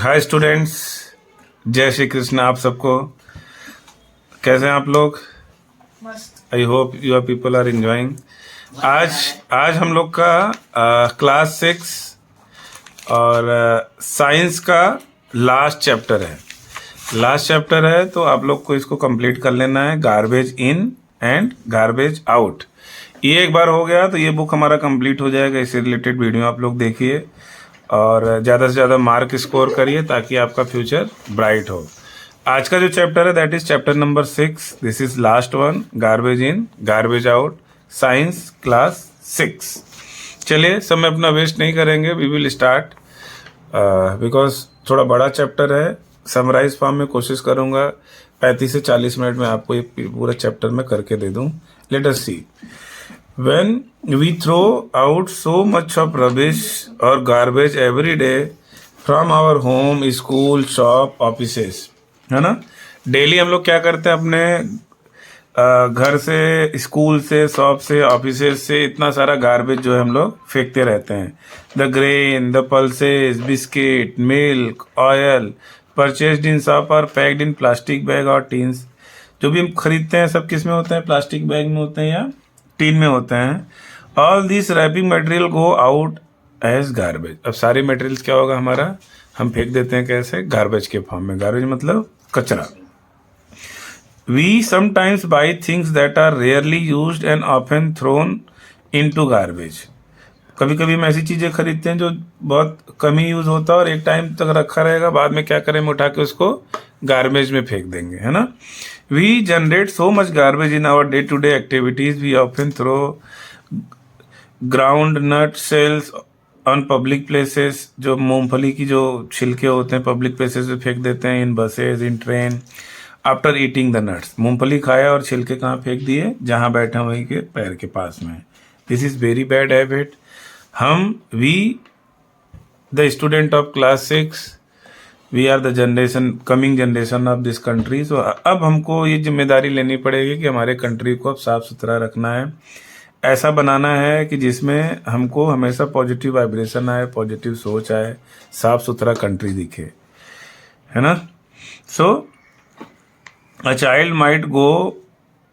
Hi students, जय श्री कृष्ण। आप सबको कैसे हैं आप लोग? मस्त। I hope your people are enjoying. आज आज हम लोग का क्लास 6 और साइंस का लास्ट चैप्टर है तो आप लोग को इसको कंप्लीट कर लेना है। Garbage in and garbage out. ये एक बार हो गया तो ये बुक हमारा कंप्लीट हो जाएगा। इससे रिलेटेड वीडियो आप लोग देखिए और ज़्यादा से ज़्यादा मार्क स्कोर करिए ताकि आपका फ्यूचर ब्राइट हो। आज का जो चैप्टर है that is chapter number 6। This is last one, garbage in garbage out, science class 6। चलिए, समय अपना वेस्ट नहीं करेंगे, वी विल स्टार्ट बिकॉज थोड़ा बड़ा चैप्टर है। समराइज फॉर्म में कोशिश करूँगा 35 से 40 मिनट में आपको ये पूरा चैप्टर में करके दे दूँ। Let us see. When we throw out so much of rubbish or garbage every day from our home, school, shop, offices, है ना? डेली हम लोग क्या करते हैं अपने घर से, स्कूल से, शॉप से, ऑफिसेस से इतना सारा गार्बेज जो है हम लोग फेंकते रहते हैं। The grain, the pulses, biscuit, milk, oil purchased in shop और पैक्ड इन प्लास्टिक बैग और टीन्स। जो भी हम खरीदते हैं सब किस में होते हैं? प्लास्टिक बैग में होते हैं या टीन में होते हैं। All this wrapping material go out as garbage. अब सारे मटेरियल्स क्या होगा हमारा? हम फेंक देते हैं कैसे? गार्बेज के फॉर्म में। गार्बेज मतलब कचरा। We sometimes buy things that are rarely used and often thrown into garbage. कभी कभी हम ऐसी चीजें खरीदते हैं जो बहुत कम ही यूज होता है और एक टाइम तक रखा रहेगा, बाद में क्या करें? उठा के उसको गार्बेज में फेंक देंगे, है ना? We generate so much garbage in our day to day activities. We often throw groundnut shells on public places. जो मूंगफली की जो छिलके होते हैं पब्लिक प्लेसेस पे फेंक देते हैं। In buses, in train. After eating the nuts, मूंगफली खाया और छिलके कहाँ फेंक दिए? जहाँ बैठे वहीं के पैर के पास में। This is very bad habit. We the student of class 6, we are the generation, coming generation of this country. So अब हमको ये जिम्मेदारी लेनी पड़ेगी कि हमारे कंट्री को अब साफ सुथरा रखना है। ऐसा बनाना है कि जिसमें हमको हमेशा पॉजिटिव वाइब्रेशन आए, पॉजिटिव सोच आए, साफ सुथरा कंट्री दिखे, है ना? So a child might go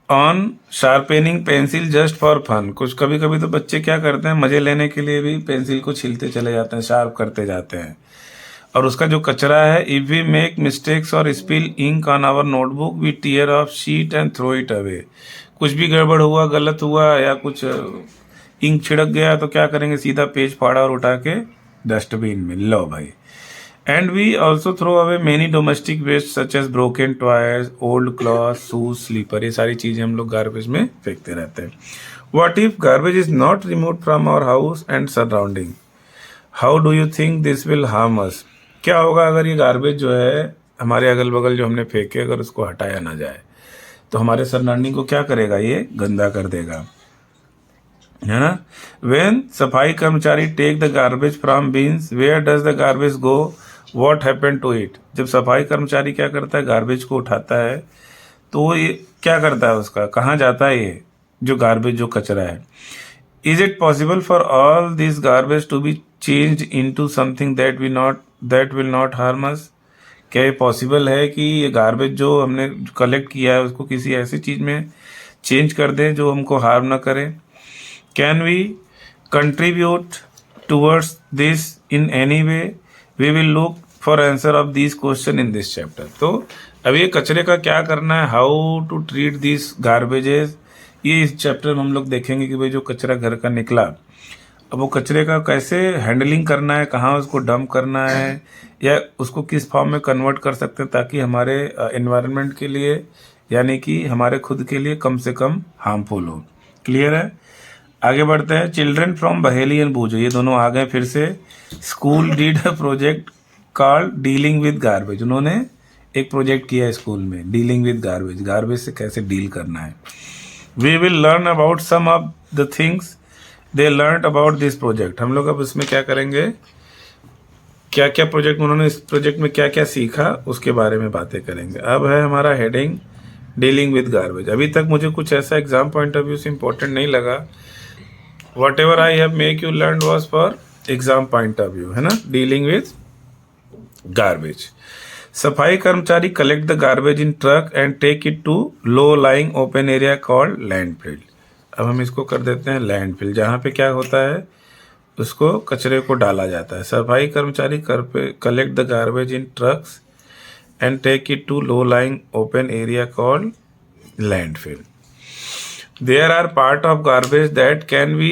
on sharpening pencil just for fun. कुछ कभी कभी तो बच्चे क्या करते हैं, मजे लेने के लिए भी पेंसिल को छीलते चले जाते हैं, शार्प करते जाते हैं। और उसका जो कचरा है, इफ वी मेक मिस्टेक्स और spill ink on our notebook, we tear off sheet and throw it away. कुछ भी गड़बड़ हुआ, गलत हुआ या कुछ इंक छिड़क गया तो क्या करेंगे? सीधा पेज फाड़ा और उठा के डस्टबिन में, लो भाई। And we also throw away many domestic waste such as broken toys, old cloth, shoes, slipper. ये सारी चीजें हम लोग गार्बेज में फेंकते रहते हैं। What if garbage is not remove from our house and surrounding? How do you think this will harm us? क्या होगा अगर ये गार्बेज जो है हमारे अगल बगल जो हमने फेंके, अगर उसको हटाया ना जाए तो हमारे सराउंडिंग को क्या करेगा? ये गंदा कर देगा, है ना? वेन सफाई कर्मचारी take the garbage from bins, where does the garbage go? What happen to it? जब सफाई कर्मचारी क्या करता है? गार्बेज को उठाता है तो ये क्या करता है? उसका कहाँ जाता है ये जो गार्बेज, जो कचरा है? Is it possible for all this garbage to be changed into something that will not harm us? क्या ये पॉसिबल है कि ये गार्बेज जो हमने कलेक्ट किया है उसको किसी ऐसी चीज में चेंज कर दें जो हमको हार्म ना करे? Can we contribute towards this in any way? We will look for answer of this question in this chapter. तो अब ये कचरे का क्या करना है, how to treat this garbages, ये इस चैप्टर में हम लोग देखेंगे कि भाई जो कचरा घर का निकला, अब वो कचरे का कैसे हैंडलिंग करना है, कहाँ उसको डंप करना है या उसको किस फॉर्म में कन्वर्ट कर सकते हैं ताकि हमारे एनवायरनमेंट के लिए, यानी कि हमारे खुद के लिए कम से कम हार्मफुल हो। क्लियर है? आगे बढ़ते हैं। चिल्ड्रन फ्रॉम बहेली एंड बूझो, ये दोनों आ गए फिर से। School did a project called dealing with garbage. उन्होंने एक प्रोजेक्ट किया स्कूल में, डीलिंग विद गार्बेज, गार्बेज से कैसे डील करना है। We will learn about some of the things they learn about this project. हम लोग अब इसमें क्या करेंगे, क्या क्या प्रोजेक्ट उन्होंने इस प्रोजेक्ट में क्या क्या सीखा उसके बारे में बातें करेंगे। अब है हमारा हेडिंग डीलिंग विद गार्बेज। अभी तक मुझे कुछ ऐसा एग्जाम पॉइंट ऑफ व्यू से इंपॉर्टेंट नहीं लगा। whatever I have make you learn was for exam point of view, है ना? Dealing with garbage. सफाई कर्मचारी collect the garbage in truck and take it to low lying open area called landfill. अब हम इसको कर देते हैं लैंडफिल, जहाँ पे क्या होता है, उसको कचरे को डाला जाता है। सफाई कर्मचारी collect the garbage in trucks and take it to low lying open area called landfill. There are part of garbage that can be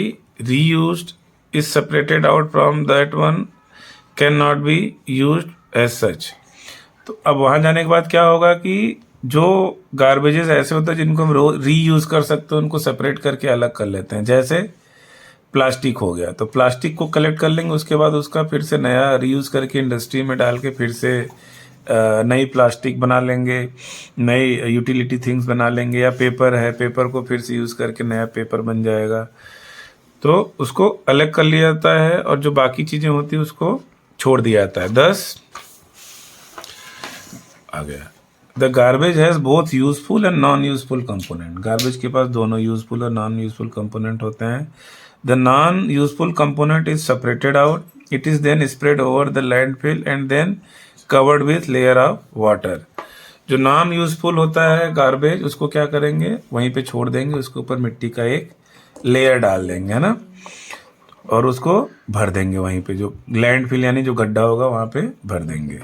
reused is separated out from that one cannot be used as such। तो अब वहाँ जाने के बाद क्या होगा कि जो गार्बेजेस ऐसे होते हैं जिनको हम रीयूज कर सकते हैं, उनको सेपरेट करके अलग कर लेते हैं। जैसे प्लास्टिक हो गया, तो प्लास्टिक को कलेक्ट कर लेंगे, उसके बाद उसका फिर से नया रीयूज करके इंडस्ट्री में डाल के फिर से नई प्लास्टिक बना लेंगे, नई यूटिलिटी थिंग्स बना लेंगे। या पेपर है, पेपर को फिर से यूज़ करके नया पेपर बन जाएगा, तो उसको अलग कर लिया जाता है और जो बाकी चीज़ें होती है उसको छोड़ दिया जाता है। 10 आ गया। The garbage has both useful and non useful component. Garbage के पास दोनों यूजफुल और नॉन यूजफुल कंपोनेंट होते हैं। The non useful component is separated out, it is then spread over the landfill and then covered with layer of water. जो non useful होता है garbage, उसको क्या करेंगे, वहीं पे छोड़ देंगे, उसके ऊपर मिट्टी का एक लेयर डाल देंगे, है ना, और उसको भर देंगे वहीं पे, जो लैंडफिल यानी जो गड्ढा होगा वहाँ पे भर देंगे।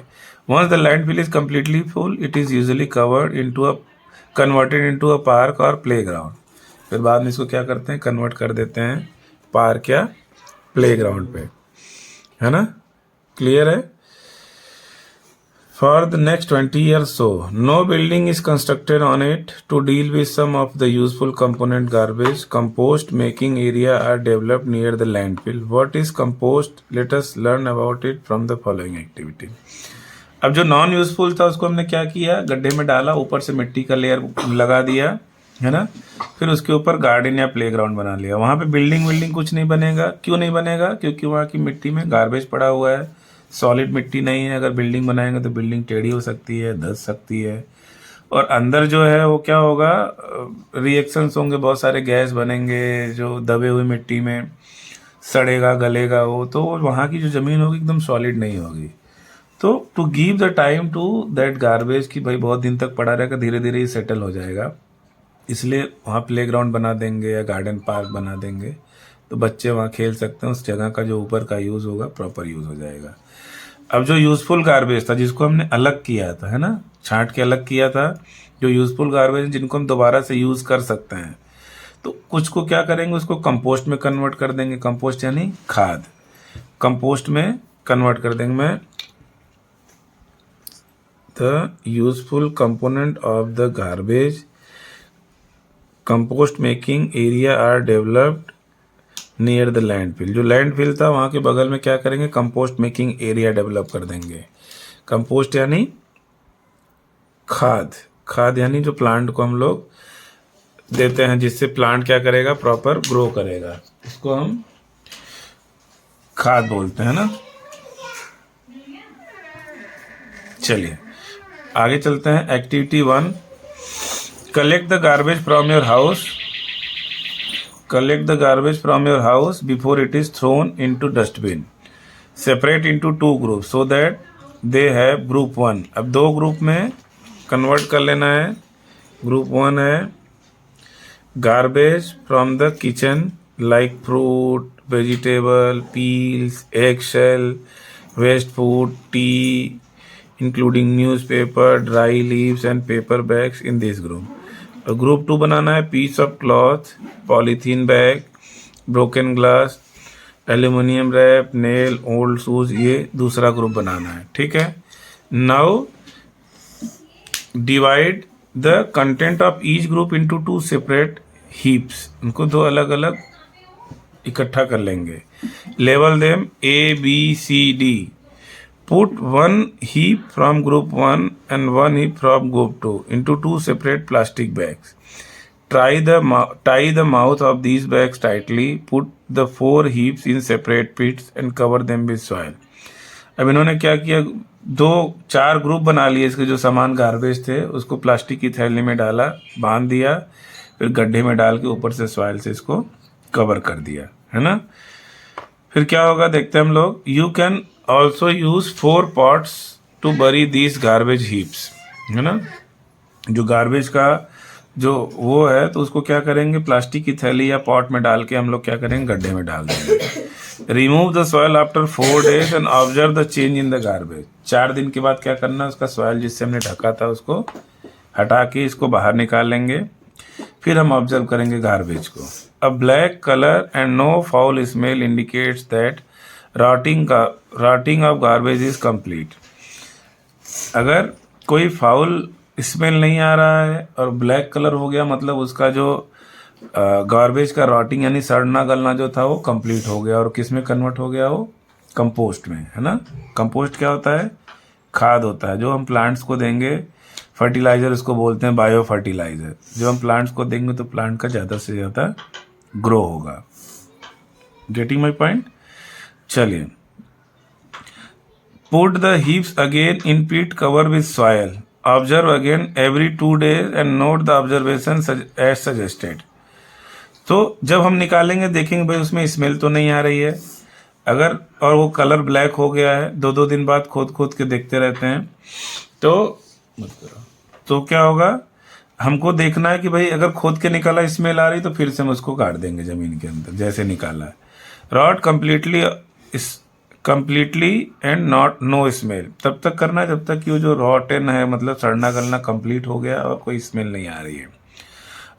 Once the landfill is completely full, it is usually converted into a park और प्ले ग्राउंड। फिर बाद में इसको क्या करते हैं, कन्वर्ट कर देते हैं पार्क या प्ले ग्राउंड पे, है ना। क्लियर है। For the next 20 years so, no building is constructed on it to deal with some of the useful component garbage. Compost making area are developed near the landfill. What is compost? Let us learn about it from the following activity. अब जो non useful था उसको हमने क्या किया, गड्ढे में डाला, ऊपर से मिट्टी का लेयर लगा दिया, है ना। फिर उसके ऊपर गार्डन या प्लेग्राउंड बना लिया। वहाँ पे बिल्डिंग कुछ नहीं बनेगा। क्यों नहीं बनेगा? क्योंकि वहाँ की मिट्टी में गार्बेज पड़ा हुआ है, सॉलिड मिट्टी नहीं है। अगर बिल्डिंग बनाएंगे तो बिल्डिंग टेढ़ी हो सकती है, धंस सकती है, और अंदर जो है वो क्या होगा, रिएक्शंस होंगे, बहुत सारे गैस बनेंगे जो दबे हुए मिट्टी में, सड़ेगा, गलेगा वो, तो वहाँ की जो ज़मीन होगी एकदम सॉलिड नहीं होगी। तो to give the time to that garbage कि भाई बहुत दिन तक पड़ा रहेगा, धीरे धीरे ही सेटल हो जाएगा, इसलिए वहाँ प्लेग्राउंड बना देंगे या गार्डन पार्क बना देंगे, तो बच्चे वहाँ खेल सकते हैं। उस जगह का जो ऊपर का यूज़ होगा प्रॉपर यूज़ हो जाएगा। अब जो यूज़फुल गार्बेज था जिसको हमने अलग किया था, है ना, छांट के अलग किया था, जो यूज़फुल गार्बेज जिनको हम दोबारा से यूज़ कर सकते हैं, तो कुछ को क्या करेंगे, उसको कंपोस्ट में कन्वर्ट कर देंगे। कंपोस्ट यानी खाद, कंपोस्ट में कन्वर्ट कर देंगे। मैं the useful component of the garbage compost making area are developed near the landfill. जो लैंडफिल था वहाँ के बगल में क्या करेंगे, कंपोस्ट मेकिंग एरिया डेवलप कर देंगे। कंपोस्ट यानी खाद, खाद यानी जो प्लांट को हम लोग देते हैं, जिससे प्लांट क्या करेगा, प्रॉपर ग्रो करेगा, इसको हम खाद बोलते हैं ना। चलिए आगे चलते हैं। Activity 1, collect the garbage from your house. Collect the garbage from your house before it is thrown into dustbin. Separate into 2 groups so that they have group 1. अब 2 ग्रुप में कन्वर्ट कर लेना है। ग्रुप 1 है garbage from the kitchen like fruit, vegetable, peels, egg shell, waste food, tea, including newspaper, dry leaves and paper bags in this group. Group 2 बनाना है piece of cloth, polythene bag, broken glass, aluminium wrap, nail, old shoes, ये दूसरा group बनाना है। ठीक है। Now divide the content of each group into 2 separate heaps. उनको 2 अलग अलग इकट्ठा कर लेंगे। लेवल them ABCD। Put 1 heap from group 1 and 1 heap from group 2 into 2 separate plastic bags. Tie the mouth of these bags tightly. Put the 4 heaps in separate pits and cover them with soil. अब इन्होंने क्या किया, 4 group बना लिए। इसके जो सामान garbage थे उसको प्लास्टिक की थैली में डाला, बांध दिया, फिर गड्ढे में डाल के ऊपर से सॉइल से इसको कवर कर दिया, है ना। फिर क्या होगा देखते हैं हम लोग। You can also use 4 pots to bury these garbage heaps, है ना। जो गार्बेज का जो वो है तो उसको क्या करेंगे, प्लास्टिक की थैली या पॉट में डाल के हम लोग क्या करेंगे, गड्ढे में डाल देंगे। Remove the soil after 4 days and observe the change in the garbage. 4 दिन के बाद क्या करना है, उसका सॉइल जिससे हमने ढका था उसको हटा के इसको बाहर निकाल लेंगे। फिर हम ऑब्जर्व करेंगे गार्बेज को। A black colour and no foul smell indicates that rotting of garbage is complete. अगर कोई फाउल स्मेल नहीं आ रहा है और ब्लैक कलर हो गया, मतलब उसका जो गार्बेज का रॉटिंग यानी सड़ना गलना जो था वो कंप्लीट हो गया। और किस में कन्वर्ट हो गया, वो कंपोस्ट में, है ना। कंपोस्ट क्या होता है, खाद होता है जो हम प्लांट्स को देंगे। फर्टिलाइजर उसको बोलते हैं, बायो फर्टिलाइजर। जो हम प्लांट्स को देंगे तो प्लांट का ज़्यादा से ज़्यादा ग्रो होगा। Getting my point. चलिए, put the heaps again in pit cover with soil. Observe again every 2 days and note the observation as suggested. तो जब हम निकालेंगे देखेंगे भाई उसमें स्मेल तो नहीं आ रही है। अगर और वो कलर ब्लैक हो गया है, 2-2 दिन बाद खोद के देखते रहते हैं तो क्या होगा, हमको देखना है कि भाई अगर खोद के निकाला स्मेल आ रही तो फिर से हम उसको काट देंगे जमीन के अंदर जैसे निकाला है। Rot completely and not no smell. तब तक करना है जब तक कि वो जो रॉटन है, मतलब सड़ना गलना कंप्लीट हो गया और कोई स्मेल नहीं आ रही है।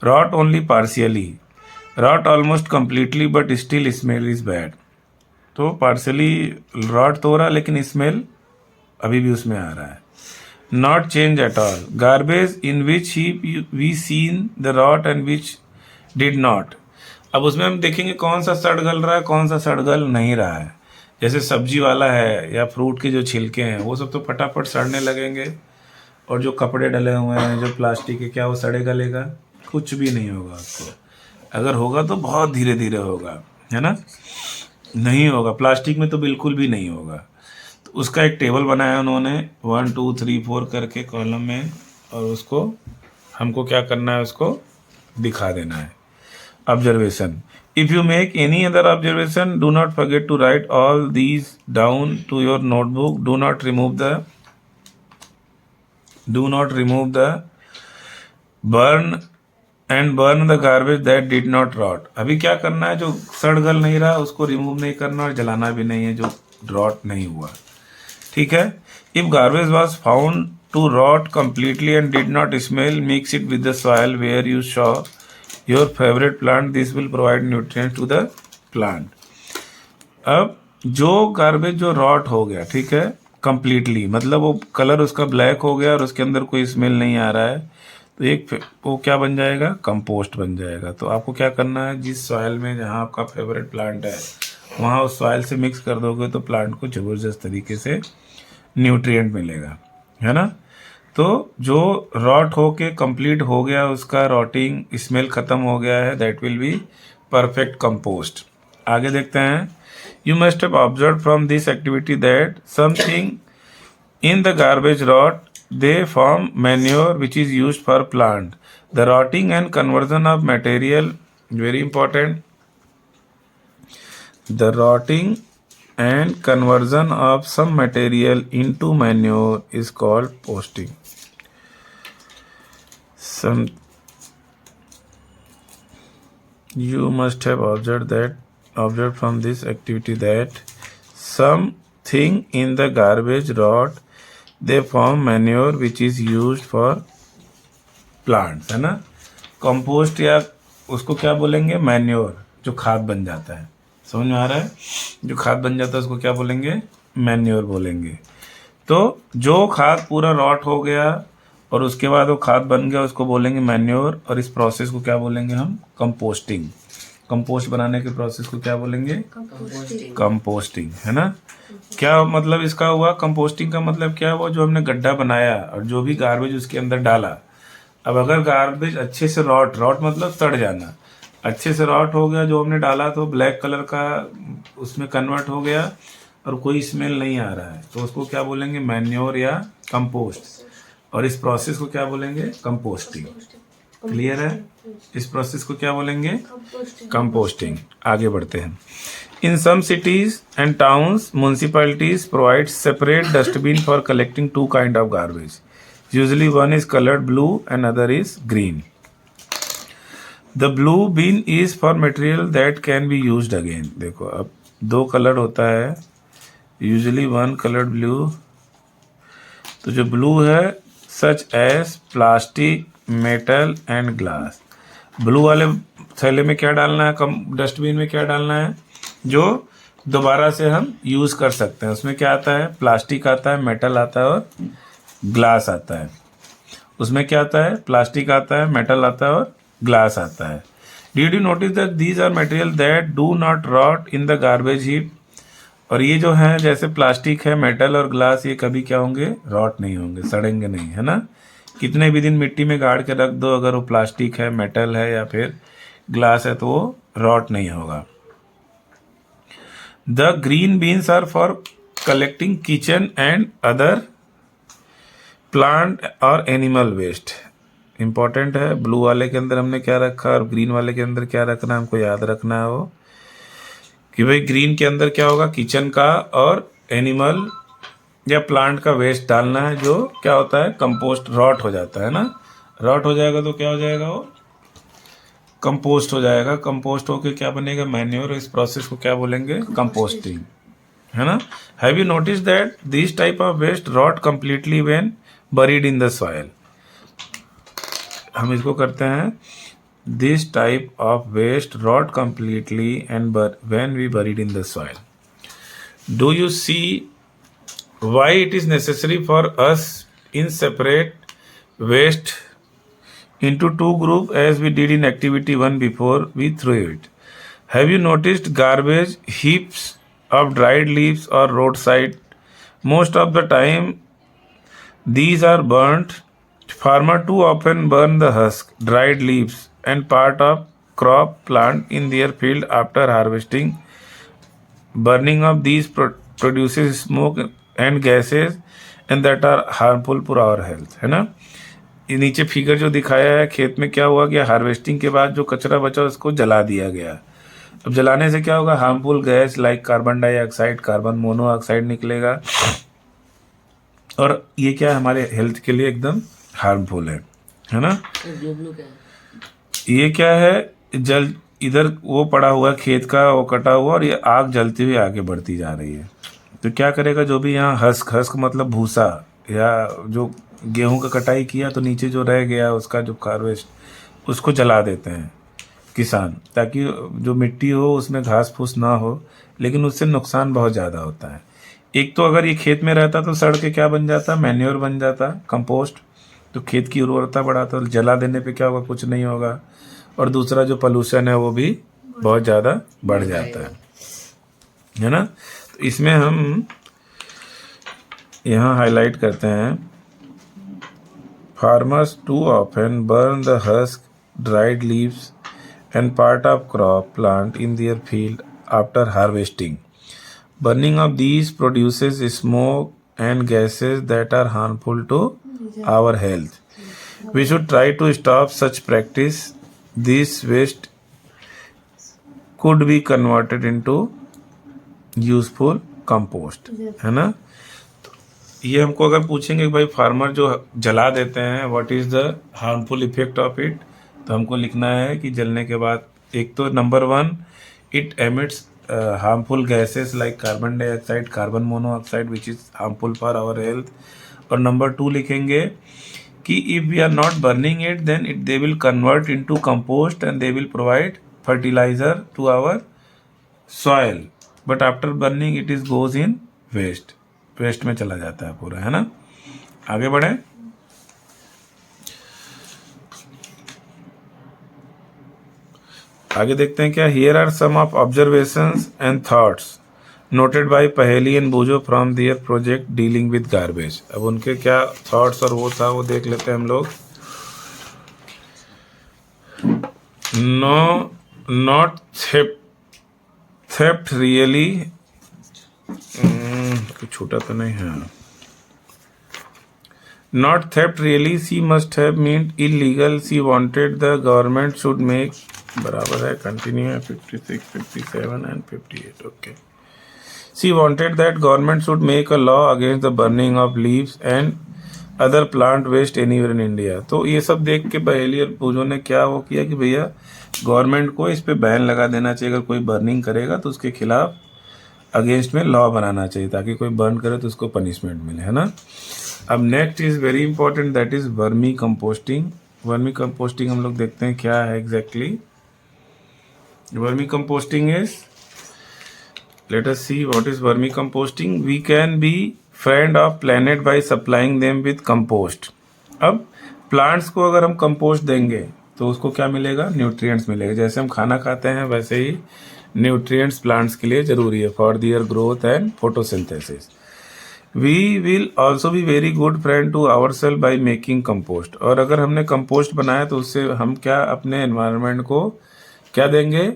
Rot only partially, rot almost completely but still smell is bad. तो पार्शियली रॉट तो हो रहा है लेकिन स्मेल अभी भी उसमें आ रहा है। Not change at all, garbage in which ही we seen the rot and which did not. अब उसमें हम देखेंगे कौन सा सड़ गल रहा है, कौन सा सड़ गल नहीं रहा है। जैसे सब्जी वाला है या फ्रूट के जो छिलके हैं वो सब तो फटाफट सड़ने लगेंगे, और जो कपड़े डले हुए हैं जो प्लास्टिक के, क्या वो सड़े गलेगा? कुछ भी नहीं होगा आपको। अगर होगा तो बहुत धीरे धीरे होगा, है ना, नहीं होगा। प्लास्टिक में तो बिल्कुल भी नहीं होगा। तो उसका एक टेबल बनाया उन्होंने 1 2 3 4 करके कॉलम में, और उसको हमको क्या करना है, उसको दिखा देना है। Observation. If you make any other observation, do not forget to write all these down to your notebook. Do not remove the burn the garbage that did not rot. अभी क्या करना है, जो सड़ गल नहीं रहा उसको रिमूव नहीं करना और जलाना भी नहीं है जो रॉट नहीं हुआ। ठीक है। If garbage was found to rot completely and did not smell, mix it with the soil where you saw your favorite plant. This will provide nutrients to the plant. अब जो गार्बेज जो rot हो गया, ठीक है, completely, मतलब वो colour उसका ब्लैक हो गया और उसके अंदर कोई स्मेल नहीं आ रहा है, तो एक वो क्या बन जाएगा, कंपोस्ट बन जाएगा। तो आपको क्या करना है, जिस सॉइल में जहाँ आपका फेवरेट प्लांट है वहाँ उस सॉइल से मिक्स कर दोगे तो प्लांट को ज़बरदस्त तरीके से न्यूट्रिएंट मिलेगा, है ना। तो जो रॉट होके कंप्लीट हो गया, उसका रॉटिंग स्मेल खत्म हो गया है, that will be perfect compost. आगे देखते हैं। You must have observe from this activity that something in the garbage rot, they form manure which is used for plant. The rotting and conversion of material, very important, the rotting and conversion of some material into manure is called posting. You must have observed from this activity that something in the garbage rot, they form manure which is used for plants, है ना। Compost या उसको क्या बोलेंगे, manure, जो खाद बन जाता है। समझ में आ रहा है? जो खाद बन जाता है उसको क्या बोलेंगे, मैन्योर बोलेंगे। तो जो खाद पूरा रॉट हो गया और उसके बाद वो खाद बन गया उसको बोलेंगे मैन्योर, और इस प्रोसेस को क्या बोलेंगे हम, कंपोस्टिंग। कंपोस्ट बनाने के प्रोसेस को क्या बोलेंगे, कंपोस्टिंग, है ना। क्या मतलब इसका हुआ, कंपोस्टिंग का मतलब क्या हुआ, जो हमने गड्ढा बनाया और जो भी गार्बेज उसके अंदर डाला, अब अगर गार्बेज अच्छे से रॉट मतलब सड़ जाना, अच्छे से रॉट हो गया, जो हमने डाला तो ब्लैक कलर का उसमें कन्वर्ट हो गया और कोई स्मेल नहीं आ रहा है, तो उसको क्या बोलेंगे, मैन्योर या कंपोस्ट। और इस प्रोसेस को क्या बोलेंगे, कंपोस्टिंग। क्लियर है? इस प्रोसेस को क्या बोलेंगे, कंपोस्टिंग। आगे बढ़ते हैं। In some cities and towns, municipalities provide separate dustbin for collecting two kind of garbage. Usually one is colored blue and other is green. The blue bin is for material that can be used again. देखो अब दो colour होता है, usually one colored blue. तो जो blue है such as plastic, metal and glass. Blue वाले थैले में क्या डालना है, कम डस्टबिन में क्या डालना है जो दोबारा से हम यूज़ कर सकते हैं. उसमें क्या आता है, प्लास्टिक आता है, मेटल आता है और ग्लास आता है. उसमें क्या आता है, प्लास्टिक आता है, मेटल आता है और ग्लास आता है. Did you notice that these are material that do not rot in the garbage heap. और ये जो है जैसे प्लास्टिक है, मेटल और ग्लास, ये कभी क्या होंगे, रॉट नहीं होंगे, सड़ेंगे नहीं, है ना. कितने भी दिन मिट्टी में गाड़ के रख दो, अगर वो प्लास्टिक है, मेटल है या फिर ग्लास है तो वो रॉट नहीं होगा. The green bins are for collecting kitchen and other plant और एनिमल वेस्ट. इंपॉर्टेंट है, ब्लू वाले के अंदर हमने क्या रखा और ग्रीन वाले के अंदर क्या रखना है, हमको याद रखना है वो कि भाई ग्रीन के अंदर क्या होगा, किचन का और एनिमल या प्लांट का वेस्ट डालना है, जो क्या होता है, कंपोस्ट, रॉट हो जाता है ना. रॉट हो जाएगा तो क्या हो जाएगा, वो कंपोस्ट हो जाएगा. कंपोस्ट होके क्या बनेगा, मैन्योर. इस प्रोसेस को क्या बोलेंगे, कंपोस्टिंग, है ना. Have you notice that this type of waste rot completely when buried in the soil. हम इसको करते हैं, this type of waste rot completely and when we buried in the soil. Do you see why it is necessary for us in separate waste into two group as we did in activity 1 before we threw it. Have you noticed garbage heaps of dried leaves or roadside? Most of the time these are burnt. Farmer too often burn the husk, dried leaves and part of crop plant in their field after harvesting. Burning of these produces smoke and gases and that are harmful for our health, है ना. ये नीचे figure जो दिखाया है, खेत में क्या हुआ कि हार्वेस्टिंग के बाद जो कचरा बचा उसको जला दिया गया. अब जलाने से क्या होगा, harmful gas like carbon dioxide, carbon monoxide निकलेगा और ये क्या है, हमारे हेल्थ के लिए एकदम हार्मफुल है ना. ये क्या है, जल इधर वो पड़ा हुआ खेत का, वो कटा हुआ और ये आग जलती हुई आगे बढ़ती जा रही है. तो क्या करेगा, जो भी यहाँ हस्क मतलब भूसा, या जो गेहूं का कटाई किया तो नीचे जो रह गया उसका जो हार्वेस्ट, उसको जला देते हैं किसान, ताकि जो मिट्टी हो उसमें घास फूस ना हो. लेकिन उससे नुकसान बहुत ज़्यादा होता है. एक तो अगर ये खेत में रहता तो सड़ के क्या बन जाता, मैन्योर बन जाता, कंपोस्ट, तो खेत की उर्वरता बढ़ाता. तो जला देने पे क्या होगा, कुछ नहीं होगा. और दूसरा जो पोल्यूशन है वो भी बहुत ज़्यादा बढ़ जाता है ना. तो इसमें हम यहाँ हाईलाइट करते हैं, farmers too often burn the husk, dried leaves and part of crop plant in their field after harvesting. Burning of these produces smoke and gases that are harmful to our health. We should try to stop such practice. This waste could be converted into useful compost, है ना. तो ये हमको अगर पूछेंगे भाई farmer जो जला देते हैं, what is the harmful effect of it, तो हमको लिखना है कि जलने के बाद एक तो number 1 it emits harmful gases like carbon dioxide, carbon monoxide which is harmful for our health. और नंबर 2 लिखेंगे कि if we are not burning it then it they will convert into compost and they will provide fertiliser to our soil. But after burning it is goes in waste में चला जाता है पूरा, है ना. आगे बढ़े. आगे देखते हैं क्या. Here are some of observations and thoughts noted by Paheli and Boojho from their project dealing with garbage. अब उनके क्या थॉट्स और वो था वो देख लेते हैं हम लोग. नो नॉट थेफ्ट रियली, कुछ छोटा तो नहीं है. Not theft really, she must have meant illegal. She wanted the government should make बराबर है, कंटिन्यू है 56, 57 and 58. Okay. She wanted that government should make a law against the burning of leaves and other plant waste anywhere in India. तो ये सब देख के बहेली और पूजो ने क्या वो किया कि भैया गवर्नमेंट को इस पे बैन लगा देना चाहिए, अगर कोई बर्निंग करेगा तो उसके खिलाफ अगेंस्ट में लॉ बनाना चाहिए ताकि कोई बर्न करे तो उसको पनिशमेंट मिले, है ना. अब next is very important, that is vermi composting. Vermi composting हम लोग देखते हैं क्या है exactly. Vermi composting is, let us see what is vermicomposting. We can be friend of planet by supplying them with compost. अब plants को अगर हम कंपोस्ट देंगे तो उसको क्या मिलेगा, न्यूट्रिएंट्स मिलेगा. जैसे हम खाना खाते हैं वैसे ही न्यूट्रिएंट्स प्लांट्स के लिए जरूरी है for their growth and photosynthesis. We will also be very good friend to our self by making compost. और अगर हमने कंपोस्ट बनाया तो उससे हम क्या अपने एनवायरनमेंट को क्या देंगे,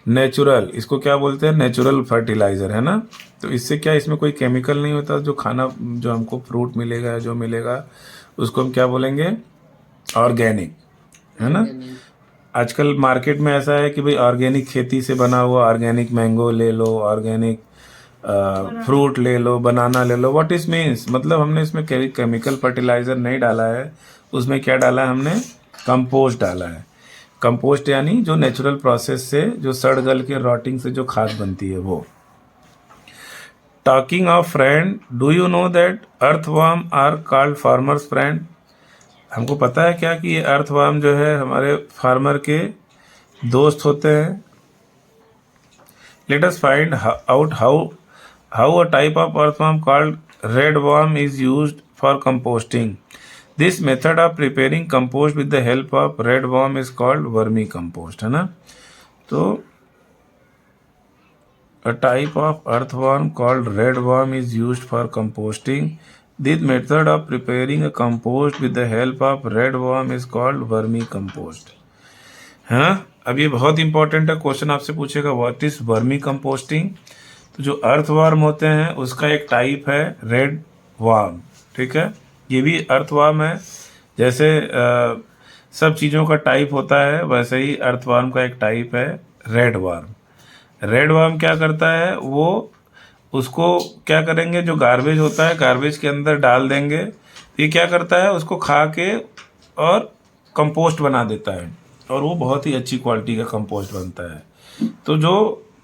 नेचुरल. इसको क्या बोलते हैं, नेचुरल फर्टिलाइजर, है ना. तो इससे क्या, इसमें कोई केमिकल नहीं होता. जो खाना जो हमको फ्रूट मिलेगा जो मिलेगा उसको हम क्या बोलेंगे, ऑर्गेनिक, है ना. आजकल मार्केट में ऐसा है कि भाई ऑर्गेनिक खेती से बना हुआ, ऑर्गेनिक मैंगो ले लो, ऑर्गेनिक फ्रूट ले लो, बनाना ले लो. व्हाट इज मीन्स, मतलब हमने इसमें केमिकल फर्टिलाइजर नहीं डाला है, उसमें क्या डाला है हमने, कंपोस्ट डाला है. कंपोस्ट यानी जो नेचुरल प्रोसेस से जो सड़ गल के रॉटिंग से जो खाद बनती है वो. Talking of friend, do you know that earthworm are called farmers friend. हमको पता है क्या कि ये अर्थवर्म जो है हमारे फार्मर के दोस्त होते हैं. Let us find out how a type of earthworm called red worm is used for composting. This method of preparing compost with the help of red worm is called vermicompost, है ना. तो a type of earthworm called red worm is used for composting. This method of preparing a compost with the help of red worm is called vermicompost, है ना. अब ये बहुत important है, question आपसे पूछेगा व्हाट इज वर्मीकम्पोस्टिंग. तो जो अर्थवर्म होते हैं उसका एक टाइप है रेड वर्म, ठीक है. ये भी अर्थवर्म है. जैसे सब चीज़ों का टाइप होता है वैसे ही अर्थवर्म का एक टाइप है रेड वर्म. रेड वर्म क्या करता है, वो उसको क्या करेंगे, जो गार्बेज होता है गार्बेज के अंदर डाल देंगे. ये क्या करता है, उसको खा के और कंपोस्ट बना देता है और वो बहुत ही अच्छी क्वालिटी का कंपोस्ट बनता है. तो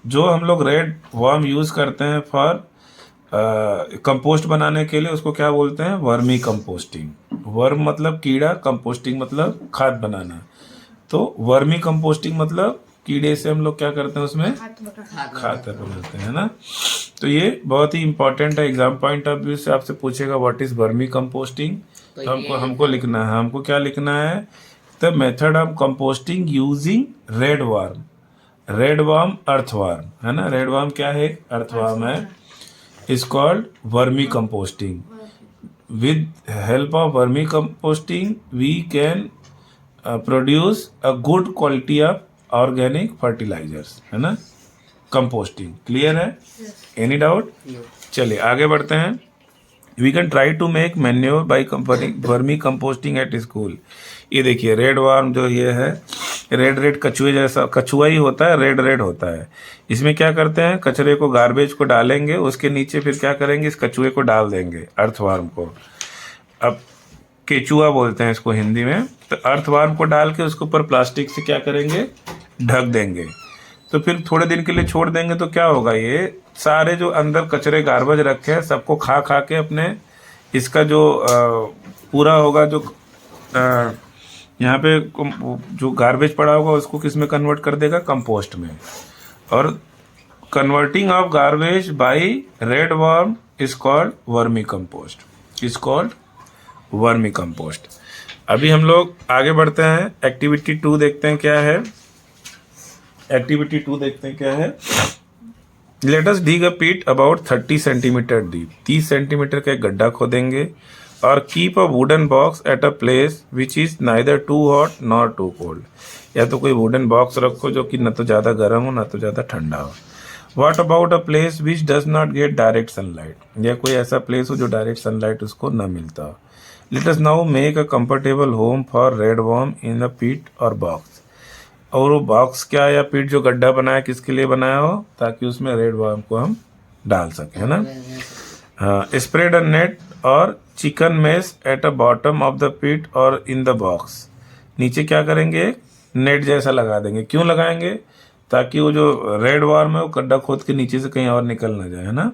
जो हम लोग रेड वर्म यूज़ करते हैं फॉर कंपोस्ट बनाने के लिए उसको क्या बोलते हैं, वर्मी कंपोस्टिंग. वर्म मतलब कीड़ा, कंपोस्टिंग मतलब खाद बनाना. तो वर्मी कंपोस्टिंग मतलब कीड़े से हम लोग क्या करते हैं, उसमें खाद बनाते हैं ना. तो ये बहुत ही इंपॉर्टेंट है. एग्जाम पॉइंट ऑफ व्यू से आपसे पूछेगा व्हाट इज वर्मी कंपोस्टिंग. तो हमको लिखना है, हमको क्या लिखना है, the method of composting using red worm. Red worm earthworm, है ना. रेड वर्म क्या है, अर्थवर्म है. is called vermicomposting. With help of vermicomposting, we can produce a good quality of organic fertilizers, है ना. कंपोस्टिंग क्लियर है, any doubt. चलिए आगे बढ़ते हैं. We can try to make manure by vermicomposting at school. ये देखिए red worm जो ये है, रेड कछुए जैसा, कछुआ ही होता है, रेड होता है. इसमें क्या करते हैं, कचरे को गार्बेज को डालेंगे, उसके नीचे फिर क्या करेंगे, इस कछुए को डाल देंगे, अर्थवर्म को. अब केचुआ बोलते हैं इसको हिंदी में. तो अर्थवर्म को डाल के उसके ऊपर प्लास्टिक से क्या करेंगे, ढक देंगे. तो फिर थोड़े दिन के लिए छोड़ देंगे तो क्या होगा, ये सारे जो अंदर कचरे गार्बेज रखे हैं सबको खा के अपने इसका जो पूरा होगा, जो यहाँ पे जो गार्बेज पड़ा होगा उसको किस में कन्वर्ट कर देगा, कंपोस्ट में. और converting of garbage by red worm is called vermicompost, is called vermicompost. अभी हम लोग आगे बढ़ते हैं. एक्टिविटी 2 देखते हैं क्या है. एक्टिविटी 2 देखते हैं क्या है. Let us dig a pit about 30 centimetre deep. 30 centimetre का एक गड्ढा खोदेंगे और keep a wooden box at a place which is neither too hot nor too cold. या तो कोई वुडन बॉक्स रखो जो कि न तो ज़्यादा गर्म हो न तो ज़्यादा ठंडा हो. What about a place which does not get direct sunlight. या कोई ऐसा प्लेस हो जो डायरेक्ट सनलाइट उसको न मिलता हो. Let us now make a comfortable home for red worm in a pit और बॉक्स. और वो बॉक्स क्या या पिट जो गड्ढा बनाया किसके लिए बनाया हो, ताकि उसमें रेड वर्म को हम डाल सके, है ना। हाँ, स्प्रेड अ नेट और chicken mesh at a bottom of the pit और इन द बॉक्स। नीचे क्या करेंगे, नेट जैसा लगा देंगे। क्यों लगाएंगे, ताकि वो जो रेड वर्म है वो गड्ढा खोद के नीचे से कहीं और निकल ना जाए, है ना।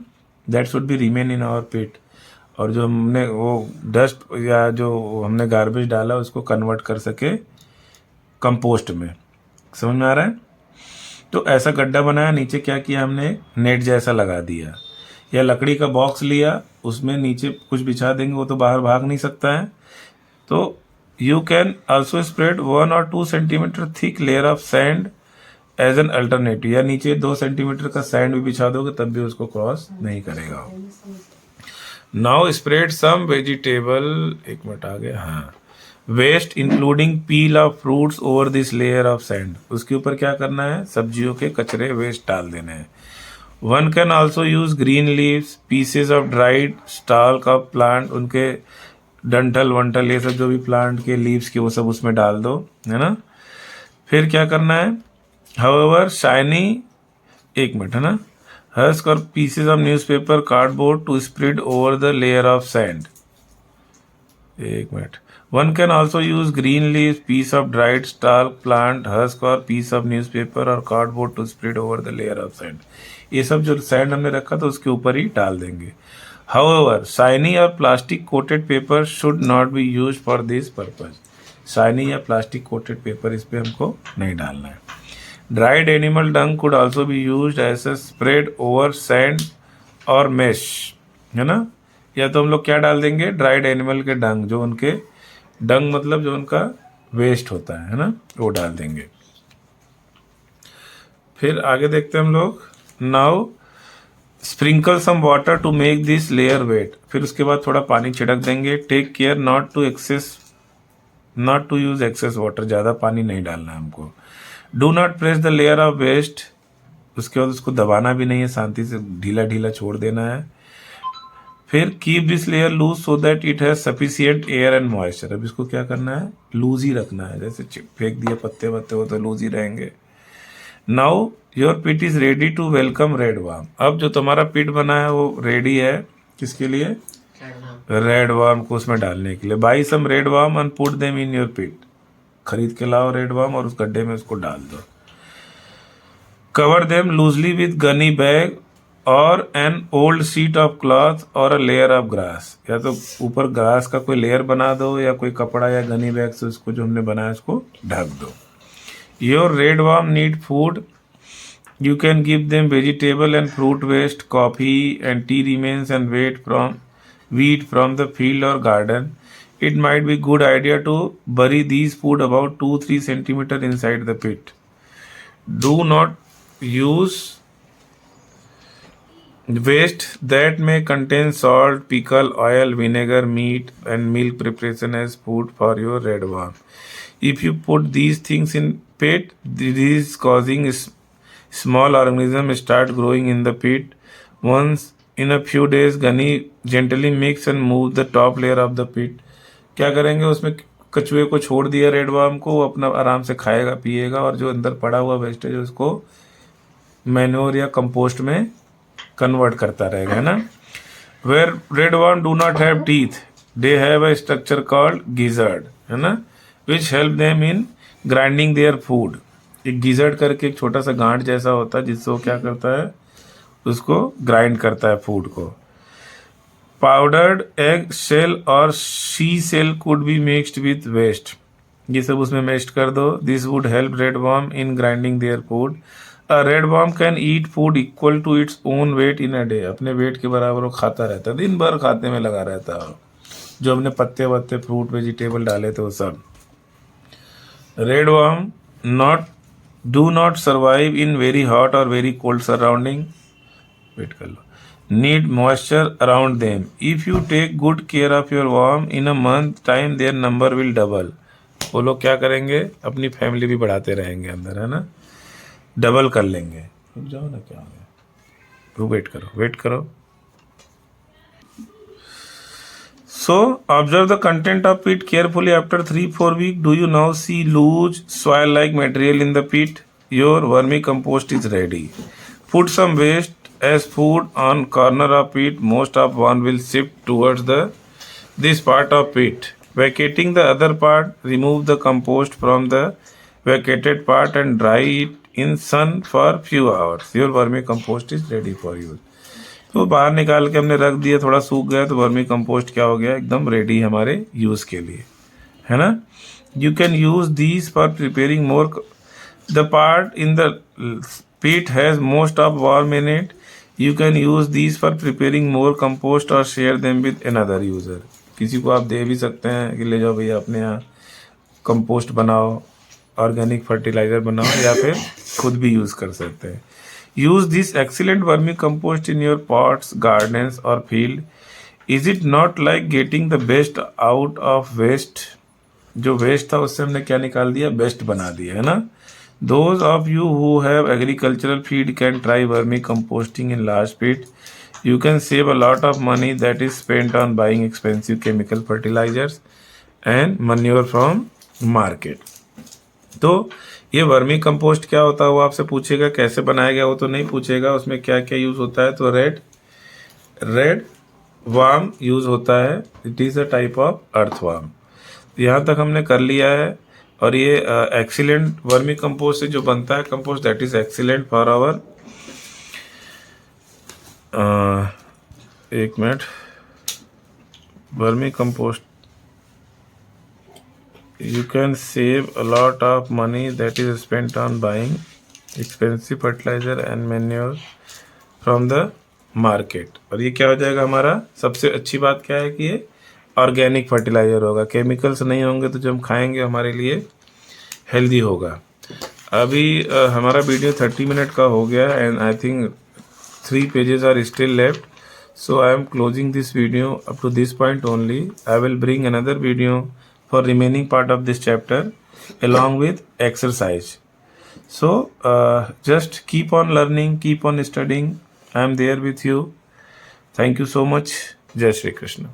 That should be remain in our pit. और जो हमने वो डस्ट या जो हमने गार्बेज डाला उसको कन्वर्ट कर सके कंपोस्ट में। समझ में आ रहा है। तो ऐसा गड्ढा बनाया, नीचे क्या किया हमने, नेट जैसा लगा दिया, या लकड़ी का बॉक्स लिया, उसमें नीचे कुछ बिछा देंगे, वो तो बाहर भाग नहीं सकता है। तो you can also spread 1 or 2 centimetre thick layer of sand as an alternative, या नीचे 2 सेंटीमीटर का सैंड भी बिछा दोगे तब भी उसको क्रॉस नहीं करेगा। नाउ स्प्रेड सम वेजिटेबल, एक मिनट आ गया, हाँ, waste including peel of fruits over this layer of sand. उसके ऊपर क्या करना है, सब्जियों के कचरे वेस्ट डाल देने हैं। One can also use green leaves, pieces of dried stalk of plant, उनके डंठल वंठल ये सब जो भी प्लांट के लीव्स के वो सब उसमें डाल दो, है ना। फिर क्या करना है, हाउएवर शाइनी, एक मिनट, है ना, हस्क और pieces of newspaper cardboard to spread over the layer of sand. एक मिनट, one can also use green leaves, piece of dried stalk plant, husk और पीस ऑफ न्यूज़पेपर और cardboard to spread over the layer of sand. ये सब जो sand हमने रखा था उसके ऊपर ही डाल देंगे। हाउएवर शाइनी और plastic coated paper should not be use for this purpose. Shiny या प्लास्टिक कोटेड पेपर इस पे हमको नहीं डालना है। Dried animal dung could also be use as a spread over sand और मेश, है ना। या तो हम लोग क्या डाल देंगे, ड्राइड एनिमल के डंग, जो उनके डंग मतलब जो उनका वेस्ट होता है ना, वो डाल देंगे। फिर आगे देखते हैं हम लोग। Now sprinkle some water to make this layer wet. फिर उसके बाद थोड़ा पानी छिड़क देंगे। Take care not to use excess water, ज़्यादा पानी नहीं डालना है हमको। Do not press the layer of waste, उसके बाद उसको दबाना भी नहीं है, शांति से ढीला ढीला छोड़ देना है। फिर keep this layer lose so that it has sufficient air and moisture. अब इसको क्या करना है, लूज ही रखना है, जैसे फेंक दिए पत्ते वत्ते हो तो लूज ही रहेंगे। Now your pit is ready to welcome red worm. अब जो तुम्हारा पिट बना है वो रेडी है किसके लिए, रेड वर्म को उसमें डालने के लिए। Buy some red worm and put them in your pit. खरीद के लाओ रेड वर्म और उस गड्ढे में उसको डाल दो। Cover them loosely with gunny bag और an old sheet of cloth और अ लेयर ऑफ ग्रास। या तो ऊपर ग्रास का कोई लेयर बना दो या कोई कपड़ा या गनी बैग से उसको जो हमने बनाया उसको ढक दो। Your red worm need food, you can give them vegetable and fruit waste, coffee and tea remains and wheat from the field or garden. It might be good idea to bury these food about 2-3 centimeter inside the pit. Do not use waste that may contain salt, pickle, oil, vinegar, meat and milk preparation as food for your red worm. If you put these things in pit, this is causing small organisms start growing in the pit. Once in a few days, Gani gently mix and move the top layer of the pit. क्या करेंगे, उसमें कछुए को छोड़ दिया red worm को, वो अपना आराम से खाएगा पिएगा और जो अंदर पड़ा हुआ वेस्टेज उसको मैन्योर या कंपोस्ट में कन्वर्ट करता रहेगा, है ना। Where red worm do not have teeth, they have a structure called gizzard, है ना, which help them in grinding their food. एक गिजर्ड करके एक छोटा सा गांठ जैसा होता है जिससे वो क्या करता है, उसको ग्राइंड करता है फूड को। पाउडर्ड एग शेल और sea shell could be mixed with waste, ये सब उसमें मिक्स कर दो। This would help red worm in grinding their food. A red worm can eat food equal to its own weight in a day. अपने weight के बराबर वो खाता रहता है, दिन भर खाते में लगा रहता है। जो हमने पत्ते वत्ते फ्रूट वेजिटेबल डाले थे वो सब। Red worm do not survive in very hot और वेरी कोल्ड सराउंडिंग, वेट कर लो, need moisture around them. If you take good care of your worm in a month time their number will double. वो लोग क्या करेंगे, अपनी family भी बढ़ाते रहेंगे अंदर, है ना, डबल कर लेंगे। रुक जाओ ना, क्या हो गया, वेट करो। So observe the content of pit carefully. After 3-4 weeks, do you now see loose soil-like material in the pit? Your vermicompost is ready. Put some waste as food on corner of pit. Most of one will shift towards this part of pit. Vacating the other part, remove the compost from the vacated part and dry it in sun for few hours. Your vermicompost is ready for use. तो बाहर निकाल के हमने रख दिया, थोड़ा सूख गया तो वर्मी कंपोस्ट क्या हो गया, एकदम रेडी हमारे यूज़ के लिए, है ना. You can use these for preparing more. The part in the pit has most of worm in it. You can use these for preparing more compost और share them with another user. किसी को आप दे भी सकते हैं कि ले जाओ भैया अपने यहाँ कंपोस्ट बनाओ, ऑर्गेनिक फर्टिलाइजर बनाओ, या फिर खुद भी यूज़ कर सकते हैं. Use this excellent vermicompost in your pots, gardens or field. Is it not like getting the best out of waste? जो waste था उससे हमने क्या निकाल दिया, best बना दिया, है ना. Those of you who have agricultural feed can try vermicomposting in large pit. You can save a lot of money that is spent on buying expensive chemical fertilizers and manure from market. तो ये vermi compost क्या होता है वो आपसे पूछेगा, कैसे बनाया गया वो तो नहीं पूछेगा, उसमें क्या क्या यूज़ होता है. तो रेड वार्म यूज़ होता है. It is a type of earth warm. यहाँ तक हमने कर लिया है. और ये एक्सीलेंट वर्मी कंपोस्ट से जो बनता है compost, that is excellent for our, एक मिनट, vermicompost. You can save a lot of money that is spent on buying expensive fertilizer and manure from the market. और ये क्या हो जाएगा हमारा, सबसे अच्छी बात क्या है कि ये ऑर्गेनिक फर्टिलाइज़र होगा, केमिकल्स नहीं होंगे, तो जो हम खाएंगे हमारे लिए हेल्दी होगा. अभी हमारा वीडियो 30 मिनट का हो गया and I think 3 pages are still left. So I am closing this video up to this point only. I will bring another video for remaining part of this chapter along with exercise. So just keep on learning, keep on studying. I am there with you. Thank you so much. Jai Shri Krishna.